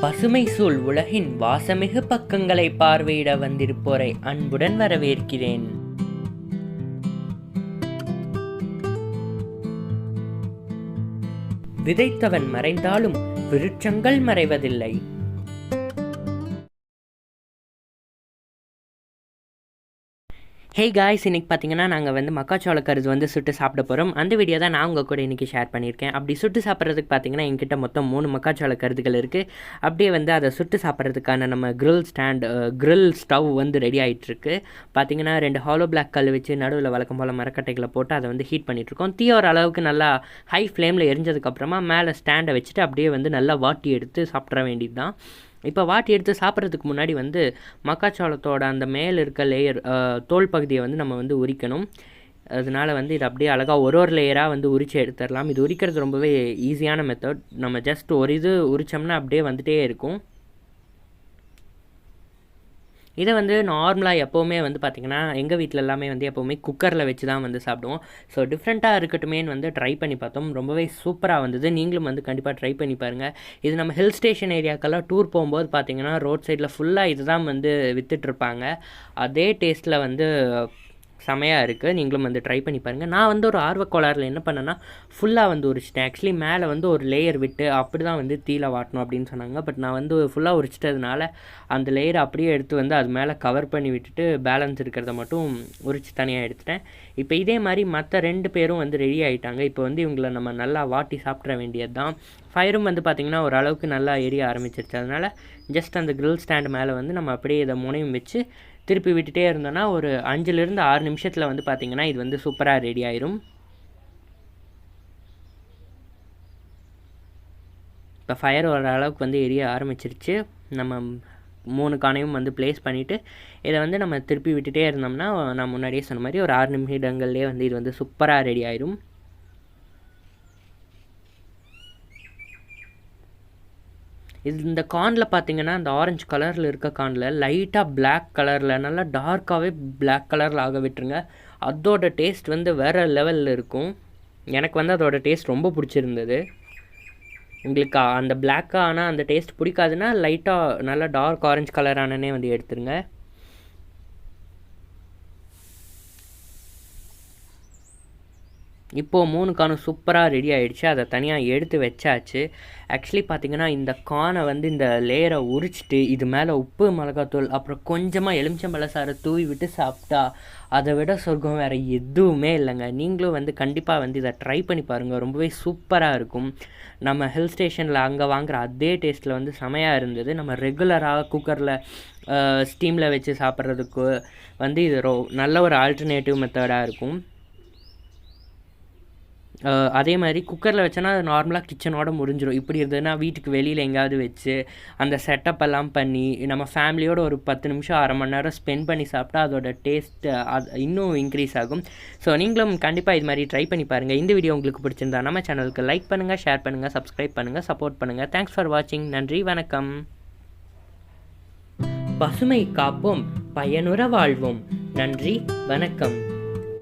பசுமை சூழ் உலகின் வாசமிகு பக்கங்களை பார்வையிட வந்திருப்போரை அன்புடன் வரவேற்கிறேன். விதைத்தவன் மறைந்தாலும் விருட்சங்கள் மறைவதில்லை. ஹே காய்ஸ், இன்றைக்கி பார்த்தீங்கன்னா நாங்கள் வந்து மக்காச்சோள கருது சுட்டு சாப்பிட போகிறோம். அந்த வீடியோ தான் நான் உங்கள் கூட இன்றைக்கி ஷேர் பண்ணியிருக்கேன். அப்படி சுட்டு சாப்பிட்றதுக்கு பார்த்தீங்கன்னா என்கிட்ட மொத்தம் 3 மக்காச்சோள கருதுகள் இருக்குது. அப்படியே அதை சுட்டு சாப்பிட்றதுக்கான நம்ம கிரில் ஸ்டவ் ரெடி ஆகிட்டுருக்கு. பார்த்தீங்கன்னா 2 ஹாலோ பிளாக் கல் வச்சு நடுவில் வழக்கம் போல் மரக்கட்டைகளை போட்டு அதை ஹீட் பண்ணிகிட்ருக்கோம். தீ ஒரு அளவுக்கு நல்லா ஹை ஃப்ளேமில் எரிஞ்சதுக்கப்புறமா மேலே ஸ்டாண்டை வச்சுட்டு அப்படியே நல்லா வாட்டி எடுத்து சாப்பிட்ற வேண்டியது தான். இப்போ வாட்டி எடுத்து சாப்பிட்றதுக்கு முன்னாடி மக்காச்சோளத்தோட அந்த மேலே இருக்க லேயர் தோல் பகுதியை நம்ம உரிக்கணும். அதனால் இதை அப்படியே அழகாக ஒரு லேயராக உரித்து எடுத்துடலாம். இது உரிக்கிறது ரொம்பவே ஈஸியான மெத்தட். நம்ம ஜஸ்ட் ஒரு இது உரித்தோம்னா அப்படியே வந்துகிட்டே இருக்கும். இதை நார்மலாக எப்போவுமே பார்த்திங்கன்னா எங்கள் வீட்டில் எல்லாமே எப்போவுமே குக்கரில் வச்சு தான் சாப்பிடுவோம். ஸோ டிஃப்ரெண்ட்டாக இருக்கட்டுமேன்னு ட்ரை பண்ணி பார்த்தோம். ரொம்பவே சூப்பராக வந்தது. நீங்களும் கண்டிப்பாக ட்ரை பண்ணி பாருங்கள். இது நம்ம ஹில் ஸ்டேஷன் ஏரியாக்கெல்லாம் டூர் போகும்போது பார்த்திங்கன்னா ரோட் சைடில் ஃபுல்லாக இது தான் விற்றுட்ருப்பாங்க. அதே டேஸ்ட்டில் செமையாக இருக்குது. நீங்களும் ட்ரை பண்ணி பாருங்கள். நான் ஒரு ஆர்வக்கோளாறில் என்ன பண்ணேன்னா ஃபுல்லாக உரிச்சிட்டேன். ஆக்சுவலி மேலே ஒரு லேயர் விட்டு அப்படி தான் தீல வாட்டணும் அப்படின்னு சொன்னாங்க. பட் நான் ஃபுல்லாக உரிச்சிட்டதுனால அந்த லேயரை அப்படியே எடுத்து அது மேலே கவர் பண்ணி விட்டுட்டு பேலன்ஸ் இருக்கிறத மட்டும் உரிச்சு தனியாக எடுத்துட்டேன். இப்போ இதே மாதிரி மற்ற 2 பேரும் ரெடி ஆகிட்டாங்க. இப்போ இவங்களை நம்ம நல்லா வாட்டி சாப்பிட்ற வேண்டியது தான். ஃபயரும் பார்த்திங்கன்னா ஓரளவுக்கு நல்லா எரிய ஆரம்பிச்சிருச்சு. அதனால் ஜஸ்ட் அந்த கிரில் ஸ்டாண்ட் மேலே நம்ம அப்படியே இதை முனையும் வச்சு திருப்பி விட்டுட்டே இருந்தோன்னா ஒரு 5லேருந்து 6 நிமிஷத்தில் பார்த்திங்கன்னா இது சூப்பராக ரெடி ஆயிரும். இப்போ ஃபயர் ஓரளவுக்கு எரிய ஆரம்பிச்சிருச்சு. நம்ம 3 கானையும் ப்ளேஸ் பண்ணிவிட்டு இதை நம்ம திருப்பி விட்டுட்டே இருந்தோம்னா நான் முன்னாடியே சொன்ன மாதிரி ஒரு 6 நிமிடங்கள்லேயே இது சூப்பராக ரெடி ஆயிரும். இந்த கார்னில் பார்த்திங்கன்னா அந்த ஆரஞ்சு கலரில் இருக்க கார்னில் லைட்டாக பிளாக் கலரில் நல்லா டார்க்காகவே பிளாக் கலரில் ஆக விட்டுருங்க. அதோட டேஸ்ட் வேறு லெவலில் இருக்கும். எனக்கு அதோட டேஸ்ட் ரொம்ப பிடிச்சிருந்தது. உங்களுக்கு அந்த பிளாக்காக ஆனால் அந்த டேஸ்ட் பிடிக்காதுன்னா லைட்டாக நல்லா டார்க் ஆரஞ்சு கலரானே எடுத்துருங்க. இப்போது 3 கானும் சூப்பராக ரெடி ஆகிடுச்சு. அதை தனியாக எடுத்து வச்சாச்சு. ஆக்சுவலி பார்த்திங்கன்னா இந்த கானை இந்த லேயரை உரிச்சிட்டு இது மேலே உப்பு மிளகாத்தூள் அப்புறம் கொஞ்சமாக எலுமிச்சம்பழ சாறை தூவி விட்டு சாப்பிட்டா அதை விட சொர்க்கம் வேறு எதுவுமே இல்லைங்க. நீங்களும் கண்டிப்பாக இதை ட்ரை பண்ணி பாருங்கள். ரொம்பவே சூப்பராக இருக்கும். நம்ம ஹில் ஸ்டேஷனில் அங்கே வாங்குகிற அதே டேஸ்ட்டில் செமையாக இருந்தது. நம்ம ரெகுலராக குக்கரில் ஸ்டீமில் வச்சு சாப்பிட்றதுக்கு இது நல்ல ஒரு ஆல்டர்னேட்டிவ் மெத்தடாக இருக்கும். அதே மாதிரி குக்கரில் வச்சோன்னா அது நார்மலாக கிச்சனோட முடிஞ்சிடும். இப்படி இருந்ததுன்னா வீட்டுக்கு வெளியில் எங்கேயாவது வச்சு அந்த செட்டப் எல்லாம் பண்ணி நம்ம ஃபேமிலியோடு ஒரு 10 நிமிஷம் 1/2 மணி நேரம் ஸ்பெண்ட் பண்ணி சாப்பிட்டா அதோட டேஸ்ட் அது இன்னும் இன்க்ரீஸ் ஆகும். ஸோ நீங்களும் கண்டிப்பாக இது மாதிரி ட்ரை பண்ணி பாருங்கள். இந்த வீடியோ உங்களுக்கு பிடிச்சிருந்தா நம்ம சேனலுக்கு லைக் பண்ணுங்கள், ஷேர் பண்ணுங்கள், சப்ஸ்கிரைப் பண்ணுங்கள், சப்போர்ட் பண்ணுங்கள். தேங்க்ஸ் ஃபார் வாட்சிங். நன்றி, வணக்கம். பசுமை காப்போம், பயனுற வாழ்வோம். நன்றி, வணக்கம்.